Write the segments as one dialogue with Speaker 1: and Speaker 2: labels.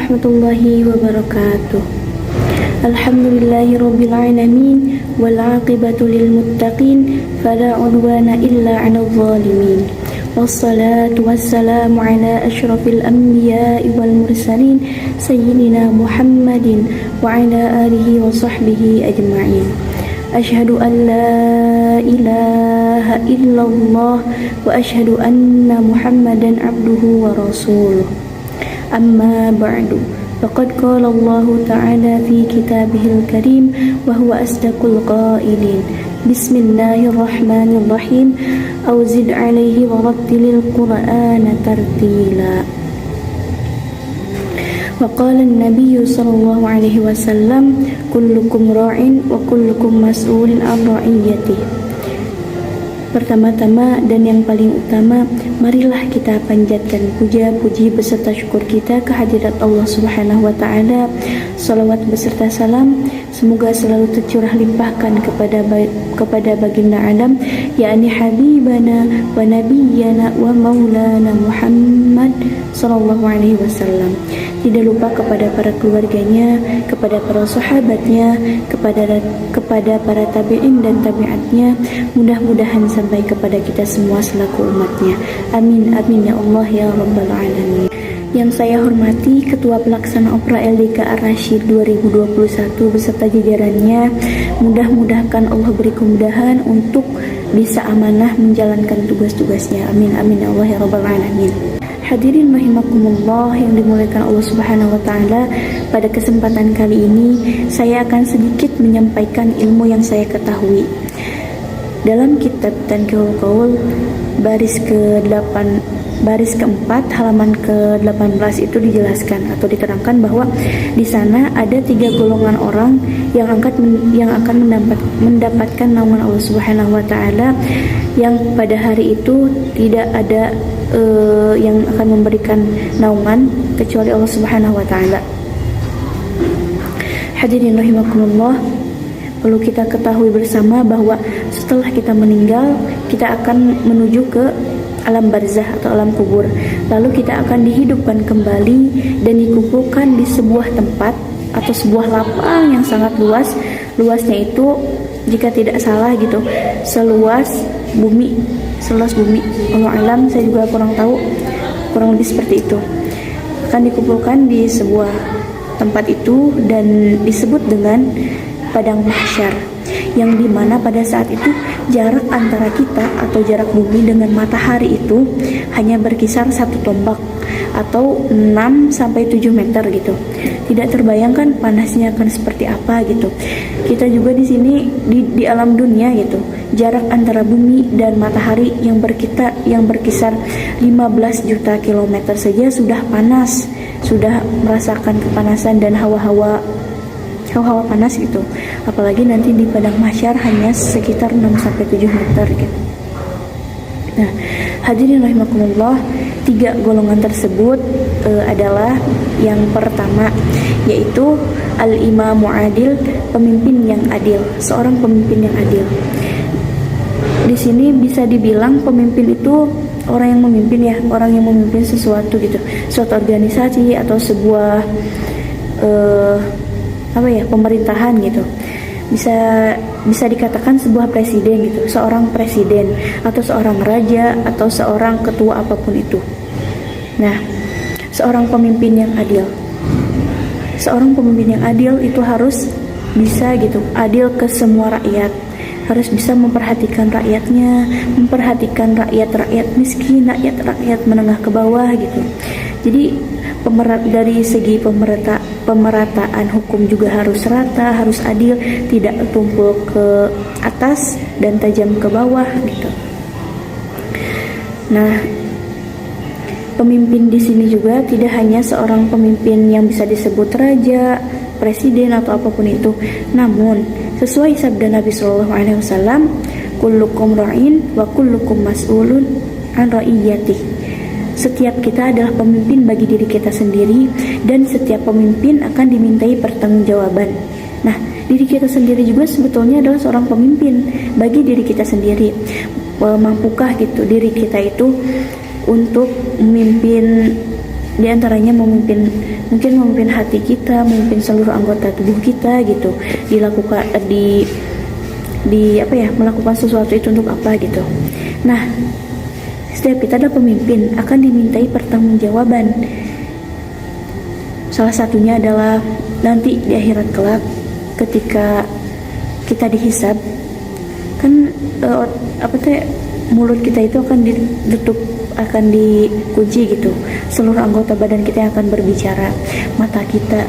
Speaker 1: warahmatullahi wabarakatuh. Alhamdulillahi rabbil alamin wal aqibatu lil muttaqin fala udwana illa 'alal zalimin. Wassalatu wassalamu ala asyrafil anbiya'i wal mursalin sayyidina Muhammadin wa ala alihi wa sahbihi ajma'in. Asyhadu an la ilaha illallah wa asyhadu anna Muhammadan abduhu wa rasuluh. Amma ba'du. Faqad qala Allah ta'ala fi kitabihil karim wa huwa asdaqul qailin. Bismillahirrahmanirrahim. Aw zid 'alaihi wa rattilil qur'ana tartila. Waqala an-nabiy sallallahu alaihi wasallam, kullukum ra'in wa kullukum mas'ulun 'an ra'iyatihi. Pertama-tama dan yang paling utama, marilah kita panjatkan puja, puji beserta syukur kita kehadirat Allah Subhanahu wa taala. Salawat beserta salam semoga selalu tercurah limpahkan kepada baginda Adam, yakni habibana wa nabiyyana wa maulana Muhammad sallallahu alaihi wasallam. Tidak lupa kepada para keluarganya, kepada para sahabatnya, kepada para tabi'in dan tabi'atnya, mudah-mudahan sampai kepada kita semua selaku umatnya. Amin amin ya Allah ya rabbal alamin. Yang saya hormati Ketua Pelaksana Opra LDK Ar-Rasyid 2021 beserta jajarannya, mudah-mudahan Allah beri kemudahan untuk bisa amanah menjalankan tugas-tugasnya. Amin amin ya Allah ya rabbal alamin. Hadirin rahimakumullah yang dimuliakan Allah Subhanahu wa taala, pada kesempatan kali ini saya akan sedikit menyampaikan ilmu yang saya ketahui. Dalam kitab Tanqihul Qaul baris keempat halaman ke-18 itu dijelaskan atau diterangkan bahwa di sana ada 3 golongan orang yang akan mendapatkan naungan Allah Subhanahu wa taala, yang pada hari itu tidak ada yang akan memberikan naungan kecuali Allah Subhanahu wa taala. Hadirin rahimakumullah, perlu kita ketahui bersama bahwa setelah kita meninggal, kita akan menuju ke alam barzah atau alam kubur. Lalu kita akan dihidupkan kembali dan dikumpulkan di sebuah tempat atau sebuah lapang yang sangat luas. Luasnya itu jika tidak salah gitu, seluas bumi. Allah alam, saya juga kurang tahu, kurang lebih seperti itu. Akan dikumpulkan di sebuah tempat itu dan disebut dengan padang mahsyar, yang dimana pada saat itu jarak antara kita atau jarak bumi dengan matahari itu hanya berkisar 1 tombak atau 6-7 meter gitu. Tidak terbayangkan panasnya akan seperti apa gitu. Kita juga di sini di alam dunia gitu, jarak antara bumi dan matahari yang berkisar 15 juta kilometer saja sudah panas, sudah merasakan kepanasan dan hawa-hawa panas gitu. Apalagi nanti di padang mahsyar hanya sekitar 6-7 meter gitu. Nah, hadirin rahimakumullah, 3 golongan tersebut adalah yang pertama, yaitu al-imamu adil, pemimpin yang adil, seorang pemimpin yang adil. Di sini bisa dibilang pemimpin itu orang yang memimpin ya, orang yang memimpin sesuatu gitu, suatu organisasi atau sebuah pemerintahan gitu. Bisa dikatakan sebuah presiden gitu, seorang presiden atau seorang raja atau seorang ketua apapun itu. Nah, seorang pemimpin yang adil. Seorang pemimpin yang adil itu harus bisa gitu, adil ke semua rakyat. Harus bisa memperhatikan rakyatnya, memperhatikan rakyat miskin, rakyat menengah ke bawah gitu. Jadi dari segi pemerataan hukum juga harus rata, harus adil, tidak tumpul ke atas dan tajam ke bawah gitu. Nah, pemimpin di sini juga tidak hanya seorang pemimpin yang bisa disebut raja, presiden atau apapun itu, namun sesuai sabda Nabi Shallallahu Alaihi Wasallam, kullukum ra'in wa kullukum mas'ulun an ra'iyatihi. Setiap kita adalah pemimpin bagi diri kita sendiri, dan setiap pemimpin akan dimintai pertanggungjawaban. Nah, diri kita sendiri juga sebetulnya adalah seorang pemimpin bagi diri kita sendiri. Mampukah gitu diri kita itu untuk memimpin Di antaranya mungkin memimpin hati kita, memimpin seluruh anggota tubuh kita gitu. Dilakukan melakukan sesuatu itu untuk apa gitu. Nah, setiap kita ada pemimpin akan dimintai pertanggungjawaban. Salah satunya adalah nanti di akhirat kelak ketika kita dihisab kan mulut kita itu akan ditutup, akan dikunci gitu. Seluruh anggota badan kita yang akan berbicara. Mata kita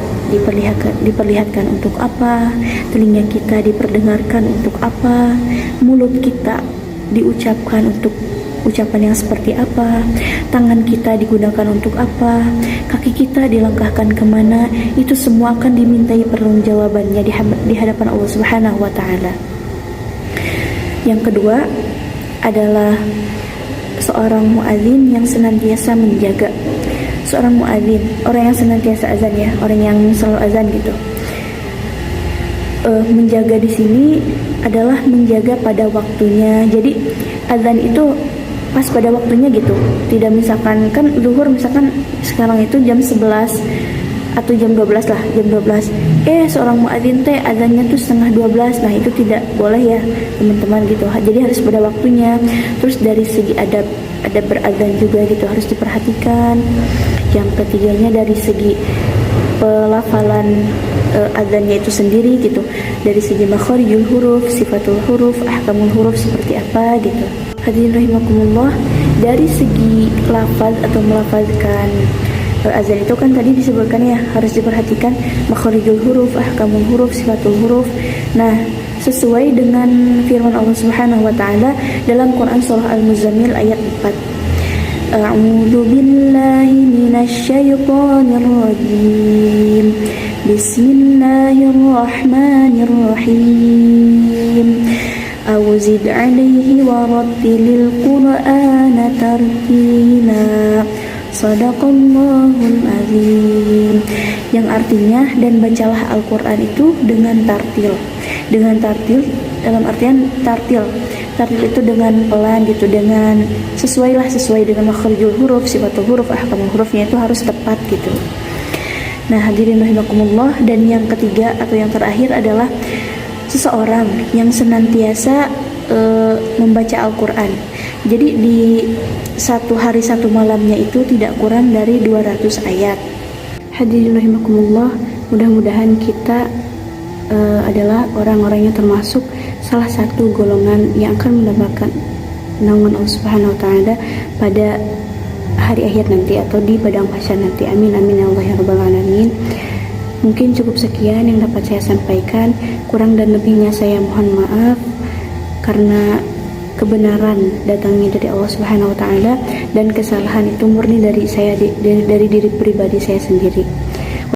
Speaker 1: diperlihatkan untuk apa, telinga kita diperdengarkan untuk apa, mulut kita diucapkan untuk ucapan yang seperti apa, tangan kita digunakan untuk apa, kaki kita dilangkahkan kemana. Itu semua akan dimintai pertanggungjawabannya di hadapan Allah Subhanahu wa Ta'ala. Yang kedua adalah seorang muadzin yang senantiasa menjaga. Seorang muadzin, orang yang senantiasa azan ya, orang yang selalu azan gitu. Menjaga di sini adalah menjaga pada waktunya. Jadi azan itu pas pada waktunya gitu. Tidak misalkan kan zuhur misalkan sekarang itu jam 11 atau jam 12 lah, jam 12. Seorang muadzin teh azannya tuh setengah 12. Nah, itu tidak boleh ya, teman-teman gitu. Jadi harus pada waktunya. Terus dari segi adab berazan juga gitu harus diperhatikan. Yang ketiganya dari segi pelafalan azannya itu sendiri gitu. Dari segi makharijul huruf, sifatul huruf, ahkamul huruf seperti apa gitu. Hadirin rahimakumullah, dari segi lafaz atau melafazkan azan itu kan tadi disebutkan ya, harus diperhatikan makharijul huruf, ahkamul huruf, sifatul huruf. Nah, sesuai dengan firman Allah Subhanahu wa Ta'ala dalam Quran surah Al-Muzammil ayat 4. A'udzu billahi minasy syaithanir rajim. Bismillahirrahmanirrahim. Awzid 'alaihi wa rattilil Qur'ana tartila. Shadaqallahul azim. Yang artinya, dan bacalah Al-Quran itu dengan tartil. Dengan tartil dalam artian tartil itu dengan pelan gitu, dengan sesuai dengan makharijul huruf, sifatul huruf, ahkamul hurufnya itu harus tepat gitu. Nah, hadirin rahimakumullah, dan yang ketiga atau yang terakhir adalah seseorang yang senantiasa membaca Al-Quran. Jadi di satu hari satu malamnya itu tidak kurang dari 200 ayat. Hadirin rahimakumullah, mudah-mudahan kita adalah orang-orang yang termasuk salah satu golongan yang akan mendapatkan naungan Allah Subhanahu wa Ta'ala pada hari akhir nanti atau di padang mahsyar nanti. Amin amin ya Allah ya rabbal alamin. Mungkin cukup sekian yang dapat saya sampaikan. Kurang dan lebihnya saya mohon maaf, karena kebenaran datangnya dari Allah Subhanahu wa Ta'ala dan kesalahan itu murni dari saya, dari diri pribadi saya sendiri.